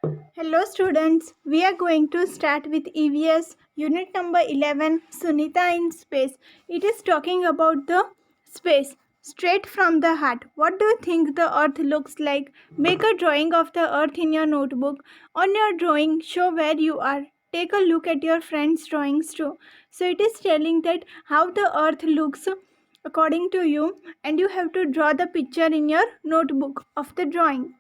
Hello students, we are going to start with EVS unit number 11 Sunita in space. It is talking about the space straight from the heart. What do you think the earth looks like? Make a drawing of the earth in your notebook. On your drawing, show where you are. Take a look at your friends' drawings too. So it is telling that how the earth looks according to you, and you have to draw the picture in your notebook of the drawing.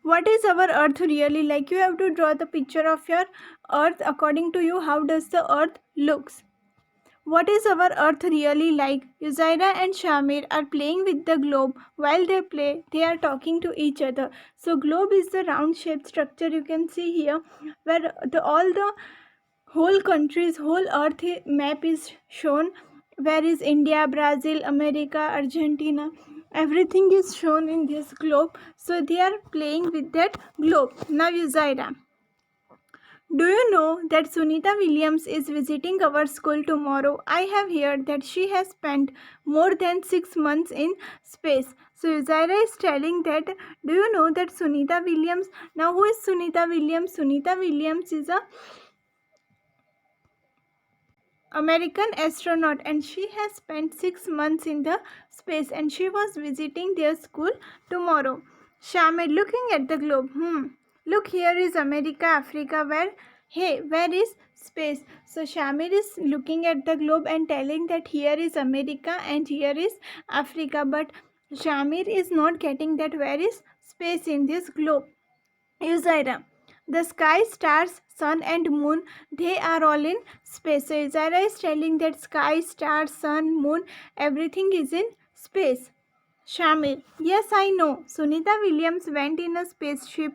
What is our earth really like? You have to draw the picture of your earth according to you. How does the earth looks? What is our earth really like? Uzaira and Shamir are playing with the globe. While they play, they are talking to each other. So globe is the round shaped structure you can see here, where all the whole countries, whole earth map is shown. Where is India, Brazil, America, Argentina, everything is shown in this globe. So they are playing with that globe. Now Uzaira, do you know that Sunita Williams is visiting our school tomorrow? I have heard that she has spent more than 6 months in space. So Uzaira is telling that, do you know that Sunita Williams? Now who is Sunita Williams? Sunita Williams is a American astronaut, and she has spent 6 months in the space, and she was visiting their school tomorrow. Shamir looking at the globe. Look, here is America, Africa. Where is space? So Shamir is looking at the globe and telling that here is America and here is Africa. But Shamir is not getting that where is space in this globe. Uzaira, the sky, stars, sun and moon, they are all in space. So Uzaira is telling that sky, stars, sun, moon, everything is in space. Shamir, yes, I know. Sunita Williams went in a spaceship.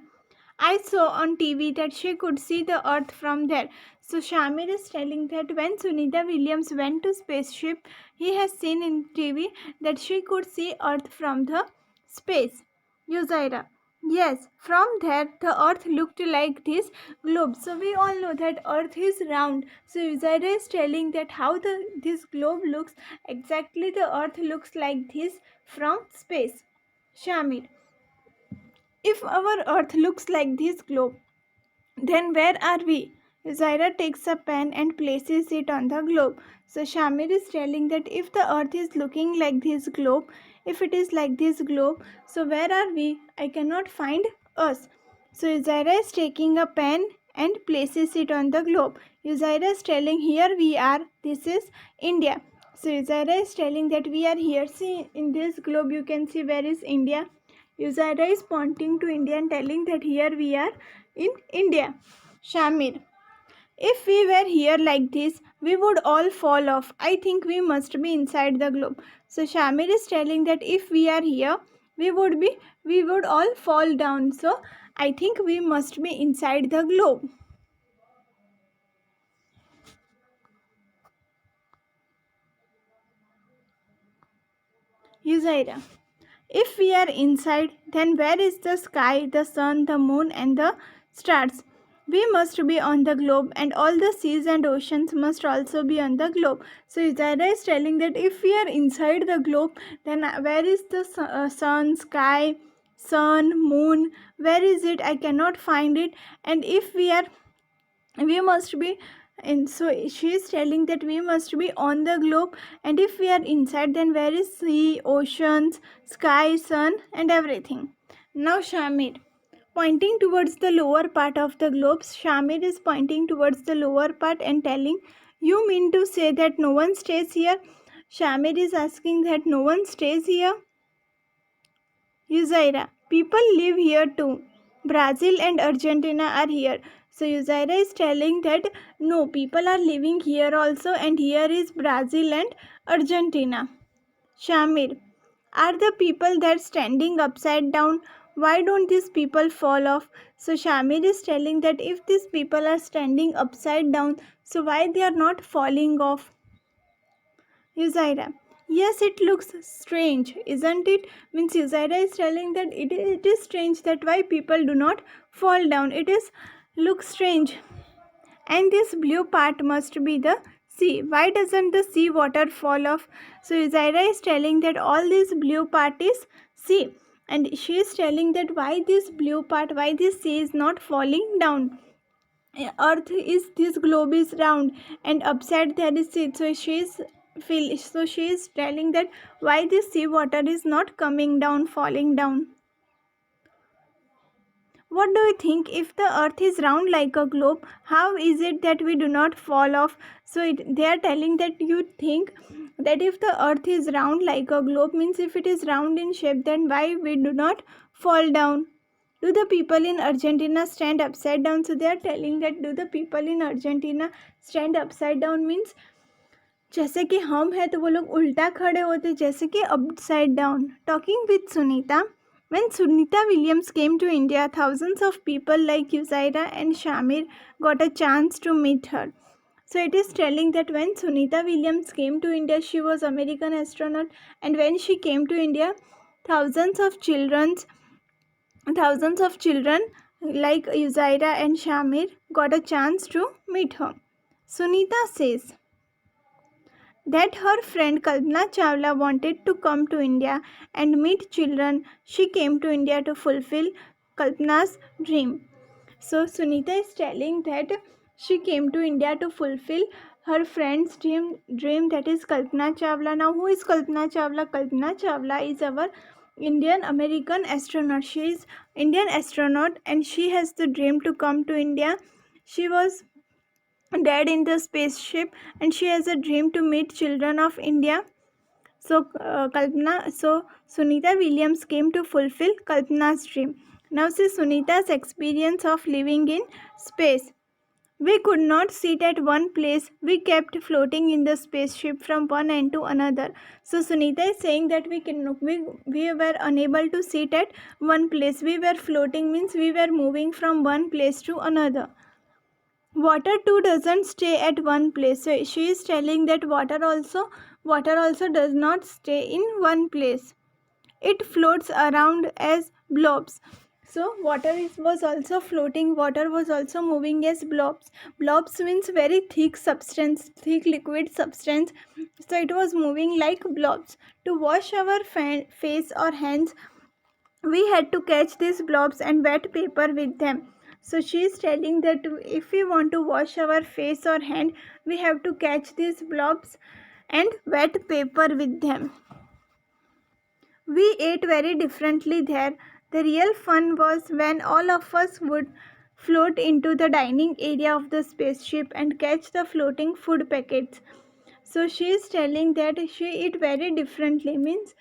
I saw on TV that she could see the earth from there. So Shamir is telling that when Sunita Williams went to spaceship, he has seen in TV that she could see earth from the space. Uzaira, yes, from there the earth looked like this globe. So we all know that earth is round. So Uzaira is telling that how this globe looks, exactly the earth looks like this from space. Shamir, if our earth looks like this globe, then where are we? Zaira takes a pen and places it on the globe. So Shamir is telling that if the earth is looking like this globe, if it is like this globe, so where are we? I cannot find us. So Zaira is taking a pen and places it on the globe. Uzaira is telling here we are, this is India. So Uzaira is telling that we are here. See, in this globe you can see where is India. Uzaira is pointing to India and telling that here we are in India. Shamir, if we were here like this, we would all fall off. I think we must be inside the globe. So Shamir is telling that if we are here, we would all fall down. So I think we must be inside the globe. Uzaira, if we are inside, then where is the sky, the sun, the moon, and the stars? We must be on the globe, and all the seas and oceans must also be on the globe. So Izara is telling that if we are inside the globe, then where is the sun, sky, sun, moon? Where is it? I cannot find it. And if we must be, and so she is telling that we must be on the globe, and if we are inside, then where is sea, oceans, sky, sun, and everything. Now Shamir, pointing towards the lower part of the globe, Shamir is pointing towards the lower part and telling, you mean to say that no one stays here? Shamir is asking that no one stays here. Uzaira, people live here too. Brazil and Argentina are here. So Uzaira is telling that no, people are living here also, and here is Brazil and Argentina. Shamir, are the people that standing upside down? Why don't these people fall off? So Shamir is telling that if these people are standing upside down, so why they are not falling off? Uzaira, yes, it looks strange, isn't it? Means Uzaira is telling that it is strange that why people do not fall down. It is looks strange. And this blue part must be the sea. Why doesn't the sea water fall off? So Uzaira is telling that all this blue part is sea. and she is telling that why this blue part, why this sea is not falling down. Earth is, this globe is round and upside there is sea. So she is telling that why this sea water is not coming down, falling down. What do you think? If the earth is round like a globe, how is it that we do not fall off? They are telling that you think that if the earth is round like a globe, means if it is round in shape, then why we do not fall down? Do the people in Argentina stand upside down? So they are telling that do the people in Argentina stand upside down, means जैसे कि हम हैं तो वो लोग उल्टा खड़े होते, जैसे कि upside down. Talking with Sunita. When Sunita Williams came to India, thousands of people like Uzaira and Shamir got a chance to meet her. So it is telling that when Sunita Williams came to India, she was American astronaut, and when she came to India, thousands of children, like Uzaira and Shamir got a chance to meet her. Sunita says that her friend Kalpana Chawla wanted to come to India and meet children. She came to India to fulfill Kalpana's dream. So Sunita is telling that she came to India to fulfill her friend's dream, that is Kalpana Chawla. Now who is Kalpana Chawla? Kalpana Chawla is our Indian American astronaut. She is Indian astronaut and she has the dream to come to India. She was dead in the spaceship and she has a dream to meet children of India. So Sunita Williams came to fulfill Kalpana's dream. Now see Sunita's experience of living in space. We could not sit at one place. We kept floating in the spaceship from one end to another. So Sunita is saying that we were unable to sit at one place. We were floating, means we were moving from one place to another. Water too doesn't stay at one place. So she is telling that water also does not stay in one place. It floats around as blobs. So was also floating, water was also moving as blobs. Blobs means very thick substance, thick liquid substance. So it was moving like blobs. To wash our face or hands, we had to catch these blobs and wet paper with them. So she is telling that if we want to wash our face or hand, we have to catch these blobs and wet paper with them. We ate very differently there. The real fun was when all of us would float into the dining area of the spaceship and catch the floating food packets. So she is telling that she ate very differently, means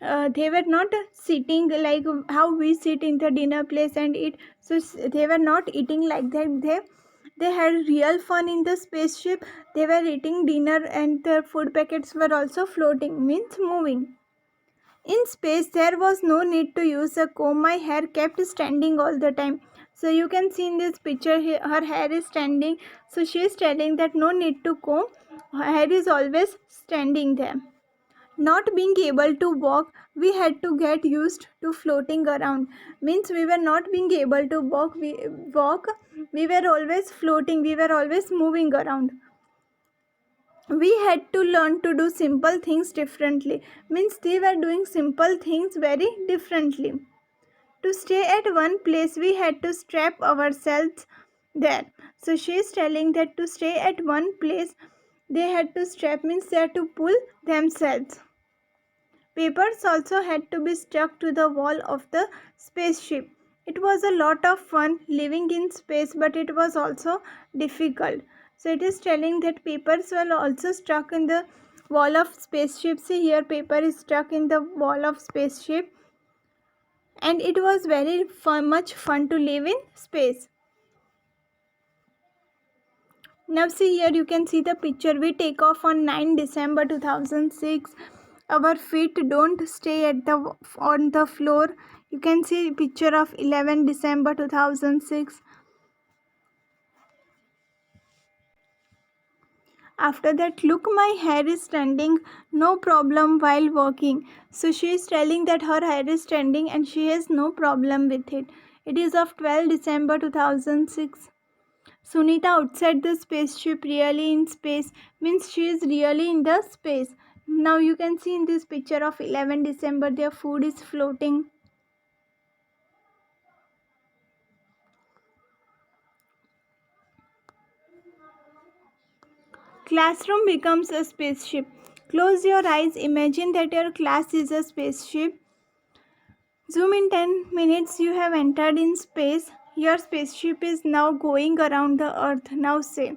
they were not sitting like how we sit in the dinner place and eat. So they were not eating like that. They had real fun in the spaceship. They were eating dinner and the food packets were also floating, means moving. In space, there was no need to use a comb. My hair kept standing all the time. So you can see in this picture, her hair is standing. So she is telling that no need to comb. Her hair is always standing there. Not being able to walk, we had to get used to floating around. Means we were not being able to walk. We were always floating. We were always moving around. We had to learn to do simple things differently. Means they were doing simple things very differently. To stay at one place, we had to strap ourselves there. So she is telling that to stay at one place, they had to strap, means they had to pull themselves. Papers also had to be stuck to the wall of the spaceship. It was a lot of fun living in space, but it was also difficult. So it is telling that papers were also stuck in the wall of spaceship. See here, paper is stuck in the wall of spaceship. And it was very much fun to live in space. Now see here, you can see the picture. We take off on 9 December 2006. Our feet don't stay on the floor. You can see picture of 11 December 2006. After that, look, my hair is standing, no problem while walking. So she is telling that her hair is standing and she has no problem with it. It is of 12 December 2006. Sunita outside the spaceship, really in space, means she is really in the space. Now you can see in this picture of 11 December, their food is floating. Classroom becomes a spaceship. Close your eyes, imagine that your class is a spaceship. Zoom in 10 minutes, you have entered in space. Your spaceship is now going around the earth. Now say.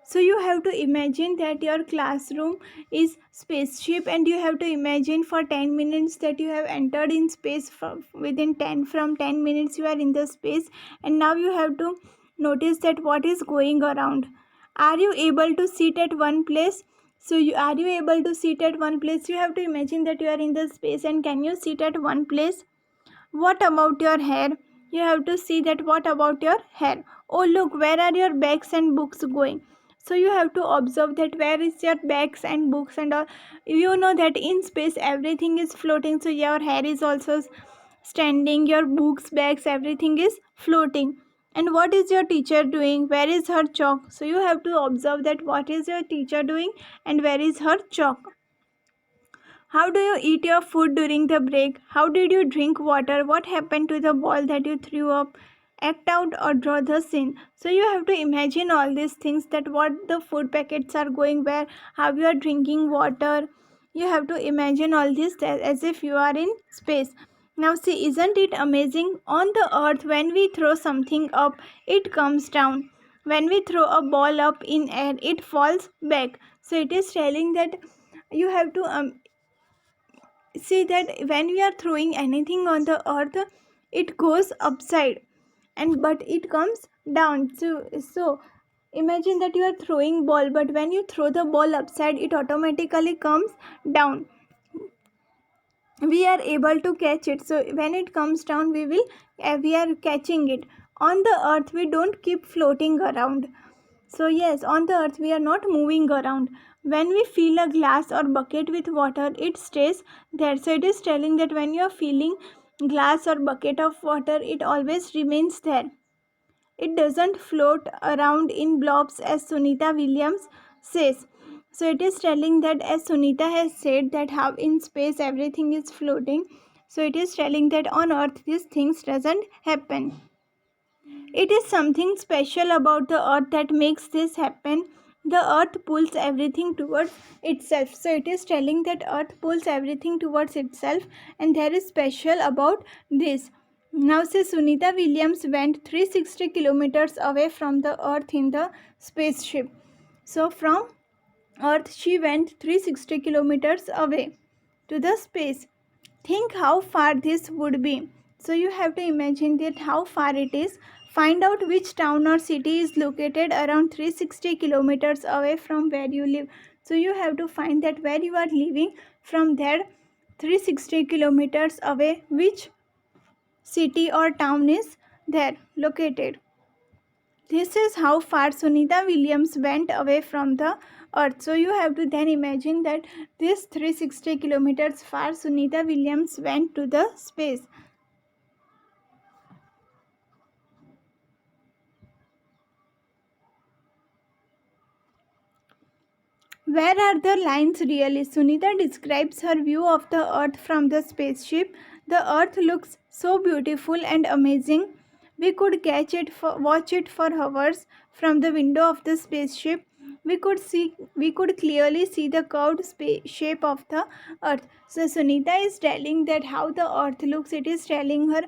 So you have to imagine that your classroom is spaceship, and you have to imagine for 10 minutes that you have entered in space. Within 10 from 10 minutes you are in the space, and now you have to notice that what is going around. Are you able to sit at one place? Are you able to sit at one place? You have to imagine that you are in the space, and can you sit at one place? What about your hair? You have to see that what about your hair. Oh look, where are your bags and books going? So you have to observe that where is your bags and books and all. You know that in space everything is floating, so your hair is also standing, your books, bags, everything is floating. And what is your teacher doing? Where is her chalk? So you have to observe that what is your teacher doing and where is her chalk. How do you eat your food during the break? How did you drink water? What happened to the ball that you threw up? Act out or draw the scene. So you have to imagine all these things, that what the food packets are going where, how you are drinking water. You have to imagine all this as if you are in space. Now see, isn't it amazing? On the earth, when we throw something up, it comes down. When we throw a ball up in air, it falls back. So it is telling that you have to see that when we are throwing anything on the earth, it goes upside, and but it comes down. So imagine that you are throwing ball, but when you throw the ball upside, it automatically comes down. We are able to catch it, so when it comes down, we are catching it. On the earth, we don't keep floating around. So yes, on the earth we are not moving around. When we fill a glass or bucket with water, it stays there. So it is telling that when you are filling glass or bucket of water, it always remains there. It doesn't float around in blobs, as Sunita Williams says. So it is telling that, as Sunita has said, that how in space everything is floating. So it is telling that on earth these things doesn't happen. It is something special about the earth that makes this happen. The earth pulls everything towards itself. So it is telling that earth pulls everything towards itself, and there is special about this. Now say Sunita Williams went 360 kilometers away from the earth in the spaceship. So from earth she went 360 kilometers away to the space. Think how far this would be. So you have to imagine that how far it is. Find out which town or city is located around 360 kilometers away from where you live. So you have to find that where you are living, from there 360 kilometers away, which city or town is there located. This is how far Sunita Williams went away from the earth. So you have to then imagine that this 360 kilometers far Sunita Williams went to the space. Where are the lines really? Sunita describes her view of the earth from the spaceship. The earth looks so beautiful and amazing. We could watch it for hours from the window of the spaceship. We could clearly see the curved shape of the earth. So Sunita is telling that how the earth looks. It is telling her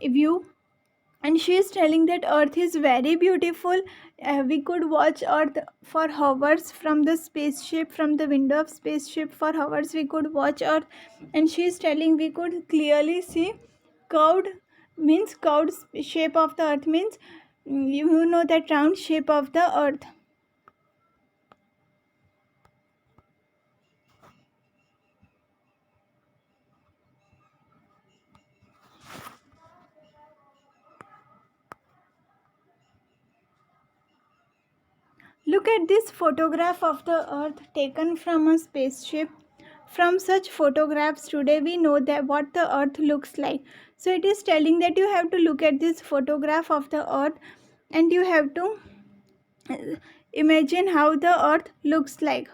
view, and she is telling that earth is very beautiful. We could watch earth for hours from the spaceship, from the window of spaceship. For hours we could watch earth, and she is telling we could clearly see curved, means curved shape of the earth, means you know that round shape of the earth. Look at this photograph of the earth taken from a spaceship. From such photographs today we know that what the earth looks like. So it is telling that you have to look at this photograph of the earth, and you have to imagine how the earth looks like.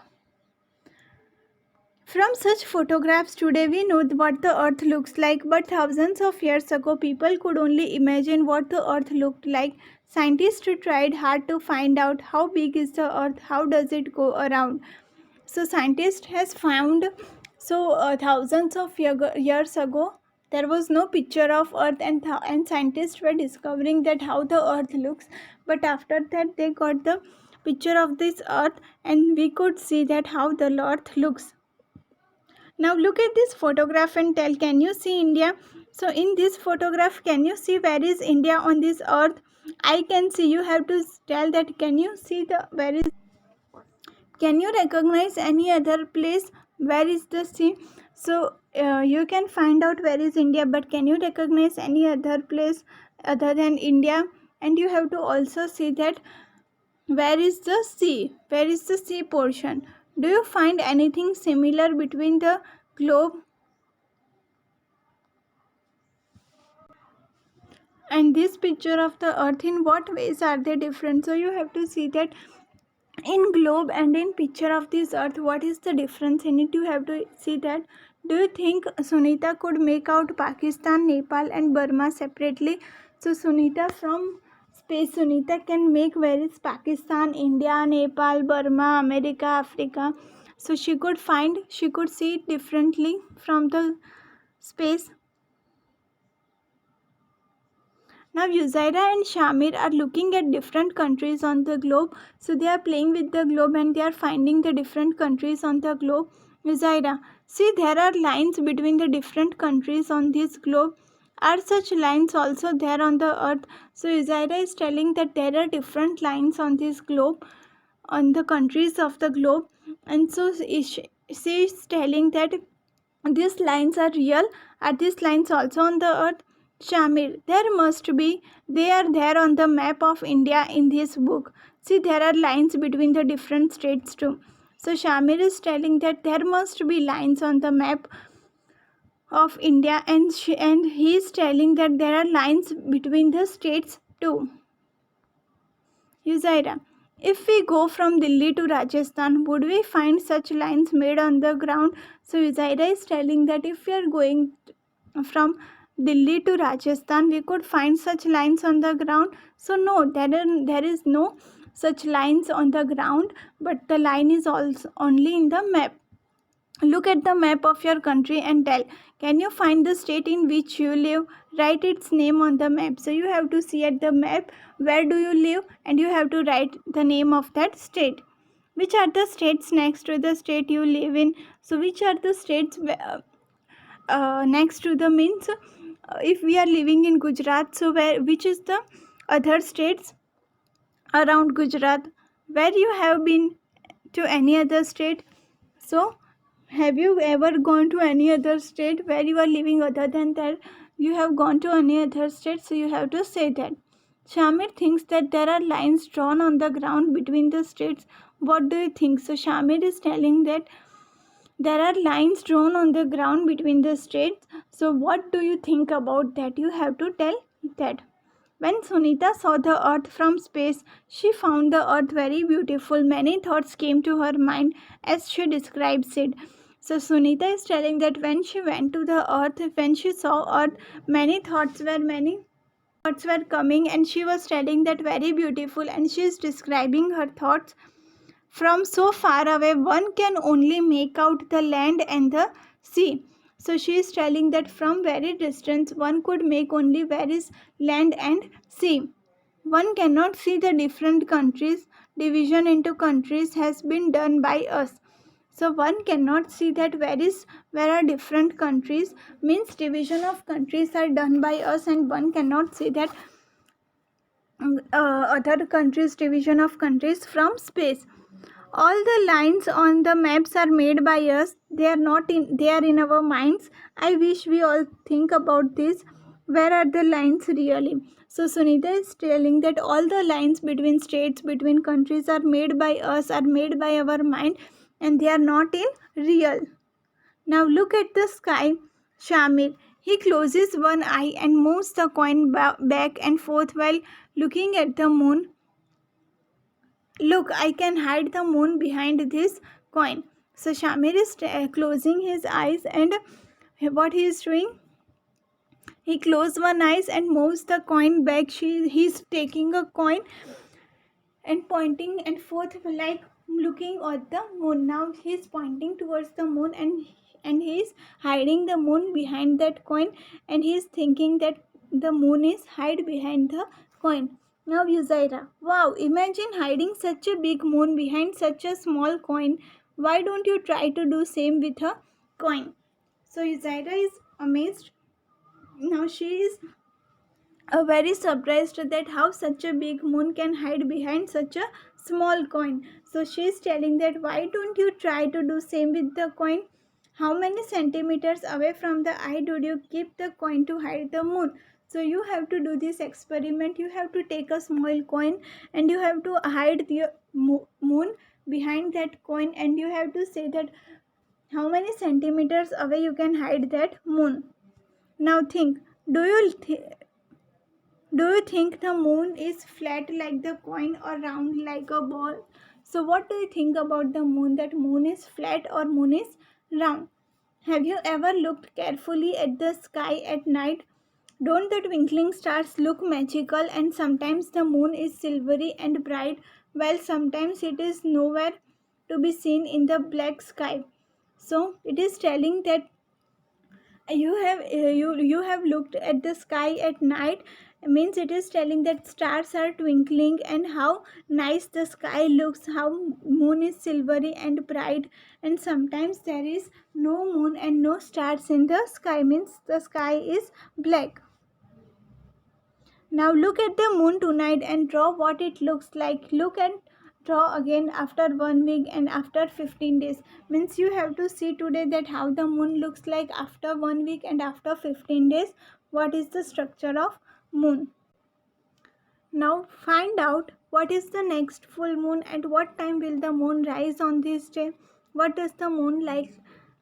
From such photographs today we know what the earth looks like, but thousands of years ago people could only imagine what the earth looked like. Scientists tried hard to find out how big is the earth, how does it go around. So scientists has found, thousands of years ago there was no picture of earth, and scientists were discovering that how the earth looks, but after that they got the picture of this earth and we could see that how the earth looks. Now look at this photograph and tell, can you see India? So in this photograph, can you see where is India on this earth? I can see. You have to tell that, can you see the where is, can you recognize any other place where is the sea? So you can find out where is India, but can you recognize any other place other than India? And you have to also see that where is the sea? Where is the sea portion? Do you find anything similar between the globe and this picture of the earth? In what ways are they different? So you have to see that in globe and in picture of this earth, what is the difference in it? You have to see that. Do you think Sunita could make out Pakistan, Nepal and Burma separately? So Sunita, from space, Sunita can make where is Pakistan, India, Nepal, Burma, America, Africa. So she could find, she could see it differently from the space. Now Uzaira and Shamir are looking at different countries on the globe. So they are playing with the globe and they are finding the different countries on the globe. Uzaira, see, there are lines between the different countries on this globe. Are such lines also there on the earth? So Uzaira is telling that there are different lines on this globe, on the countries of the globe. And so she is telling that these lines are real. Are these lines also on the earth? Shamir, there must be. They are there on the map of India in this book. See, there are lines between the different states too. So Shamir is telling that there must be lines on the map of India, and he is telling that there are lines between the states too. Uzaira, if we go from Delhi to Rajasthan, would we find such lines made on the ground? So Uzaira is telling that if we are going from Delhi to Rajasthan, we could find such lines on the ground. So no, there is no such lines on the ground, but the line is also only in the map. Look at the map of your country and tell, can you find the state in which you live? Write its name on the map. So you have to see at the map where do you live and you have to write the name of that state. Which are the states next to the state you live in? So which are the states next to the means, if we are living in Gujarat, so where, which is the other states around Gujarat? Where you have been to any other state? So have you ever gone to any other state where you are living other than that? You have gone to any other state, so you have to say that. Shamir thinks that there are lines drawn on the ground between the states. What do you think? So Shamir is telling that there are lines drawn on the ground between the states. So what do you think about that? You have to tell that. When Sunita saw the earth from space, she found the earth very beautiful. Many thoughts came to her mind as she describes it. So Sunita is telling that when she went to the earth, when she saw earth, many thoughts were coming, and she was telling that very beautiful, and she is describing her thoughts. From so far away, one can only make out the land and the sea. So she is telling that from very distance, one could make only where is land and sea. One cannot see the different countries. Division into countries has been done by us. So one cannot see that where are different countries, means division of countries are done by us, and one cannot see that other countries, division of countries from space. All the lines on the maps are made by us. They are not in, they are in our minds. I wish we all think about this. Where are the lines really? So Sunita is telling that all the lines between states, between countries are made by us, are made by our mind, and they are not in real. Now look at the sky. Shamir, he closes one eye and moves the coin back and forth while looking at the moon. Look, I can hide the moon behind this coin. So Shamir is closing his eyes, and what he is doing, he closed one eyes and moves the coin back. He's taking a coin and pointing and forth like looking at the moon. Now he's pointing towards the moon, and he's hiding the moon behind that coin, and he's thinking that the moon is hide behind the coin. Now Uzaira, wow, imagine hiding such a big moon behind such a small coin. Why don't you try to do same with a coin? So Uzaira is amazed. Now she is very surprised that how such a big moon can hide behind such a small coin. So she is telling that why don't you try to do same with the coin? How many centimeters away from the eye do you keep the coin to hide the moon? So you have to do this experiment. You have to take a small coin and you have to hide the moon behind that coin, and you have to say that how many centimeters away you can hide that moon. Now think, do you do you think the moon is flat like the coin or round like a ball? So what do you think about the moon? That moon is flat or moon is round? Have you ever looked carefully at the sky at night? Don't the twinkling stars look magical, and sometimes the moon is silvery and bright while sometimes it is nowhere to be seen in the black sky. So it is telling that you have looked at the sky at night, means it is telling that stars are twinkling and how nice the sky looks, how moon is silvery and bright, and sometimes there is no moon and no stars in the sky, means the sky is black. Now look at the moon tonight and draw what it looks like. Look and draw again after 1 week and after 15 days. Means you have to see today that how the moon looks like after 1 week and after 15 days. What is the structure of moon? Now find out what is the next full moon and what time will the moon rise on this day. What does the moon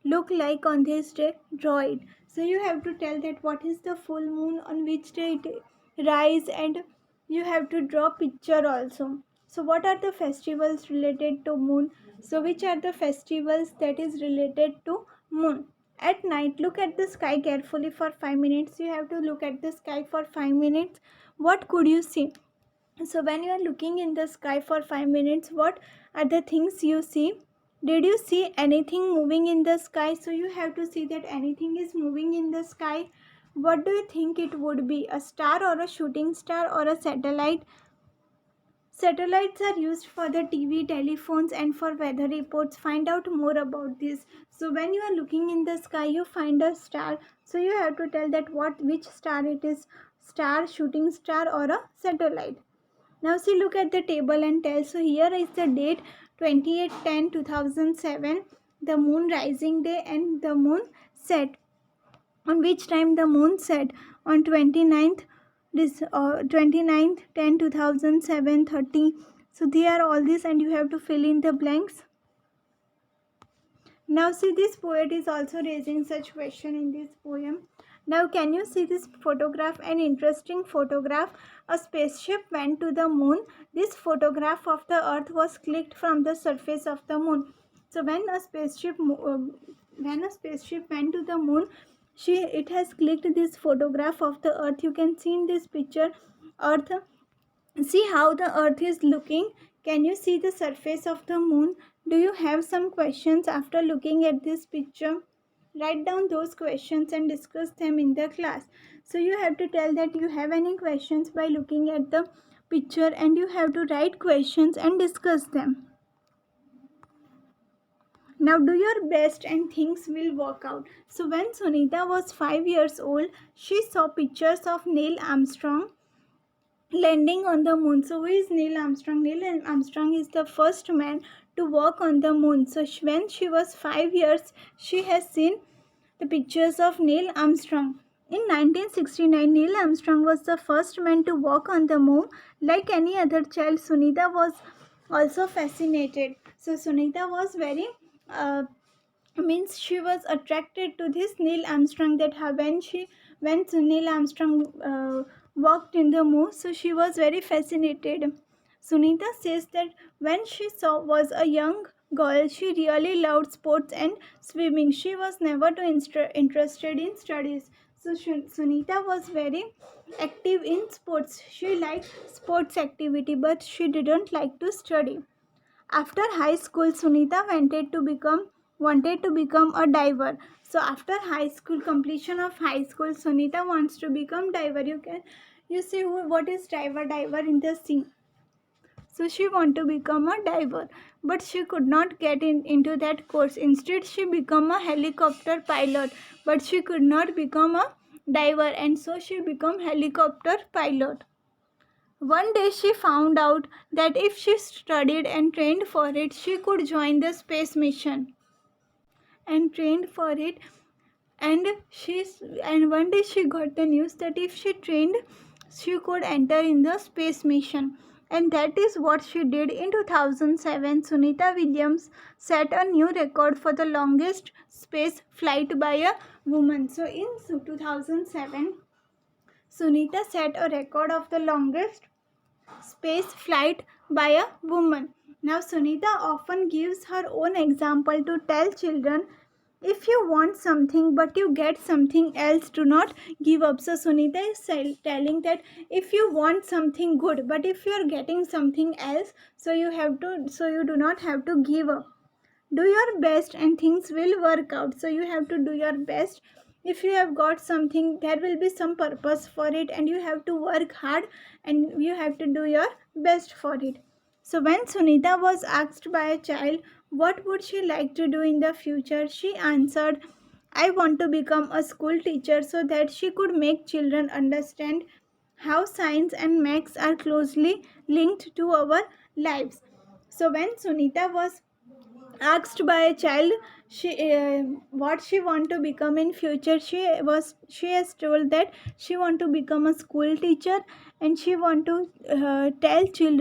look like on this day? Draw it. So you have to tell that what is the full moon, on which day it rise, and you have to draw picture also. So what are the festivals related to moon? So which are the festivals that is related to moon? At night, look at the sky carefully for 5 minutes. You have to look at the sky for 5 minutes. What could you see? So when you are looking in the sky for 5 minutes, what are the things you see? Did you see anything moving in the sky? So you have to see that anything is moving in the sky. What do you think it would be? A star or a shooting star or a satellite? Satellites are used for the TV, telephones, and for weather reports. Find out more about this. So when you are looking in the sky, you find a star. So you have to tell that which star it is: star, shooting star, or a satellite. Now see, look at the table and tell. So here is the date 28/10/2007, the moon rising day and the moon set. On which time the moon set? On 29th, 10/2007, 30. So they are all this, and you have to fill in the blanks. Now see, this poet is also raising such question in this poem. Now can you see this photograph? An interesting photograph. A spaceship went to the moon. This photograph of the earth was clicked from the surface of the moon. So when a spaceship went to the moon, it has clicked this photograph of the earth. You can see in this picture earth. See how the earth is looking. Can you see the surface of the moon? Do you have some questions after looking at this picture? Write down those questions and discuss them in the class. So you have to tell that you have any questions by looking at the picture, and you have to write questions and discuss them. Now do your best and things will work out. So when Sunita was 5 years old, she saw pictures of Neil Armstrong landing on the moon. So who is Neil Armstrong? Neil Armstrong is the first man to walk on the moon. So when she was 5 years, she has seen the pictures of Neil Armstrong. In 1969, Neil Armstrong was the first man to walk on the moon. Like any other child, Sunita was also fascinated. So Sunita was very means she was attracted to this Neil Armstrong, that when Neil Armstrong walked in the moon, so she was very fascinated. Sunita says that when she saw was a young girl. She really loved sports and swimming. She was never too interested in studies. So Sunita was very active in sports. She liked sports activity, but she didn't like to study. After high school, Sunita wanted to become a diver. So after high school, completion of high school, Sunita wants to become diver. You see what is diver? Diver in the sea. So she want to become a diver, but she could not get into that course. Instead, she become a helicopter pilot, but she could not become a diver, and so she become helicopter pilot. One day she found out that if she studied and trained for it, she could join the space mission and trained for it. And one day she got the news that if she trained, she could enter in the space mission. And that is what she did. In 2007, Sunita Williams set a new record for the longest space flight by a woman. So in 2007, Sunita set a record of the longest space flight by a woman. Now, Sunita often gives her own example to tell children, if you want something but you get something else, do not give up. So, Sunita is telling that if you want something good, but if you are getting something else, so you do not have to give up. Do your best and things will work out. So you have to do your best. If you have got something, there will be some purpose for it, and you have to work hard and you have to do your best for it. So when Sunita was asked by a child what would she like to do in the future, she answered, I want to become a school teacher so that she could make children understand how science and maths are closely linked to our lives. So when Sunita was asked by a child what she want to become in future, she has told that she want to become a school teacher, and she want to tell children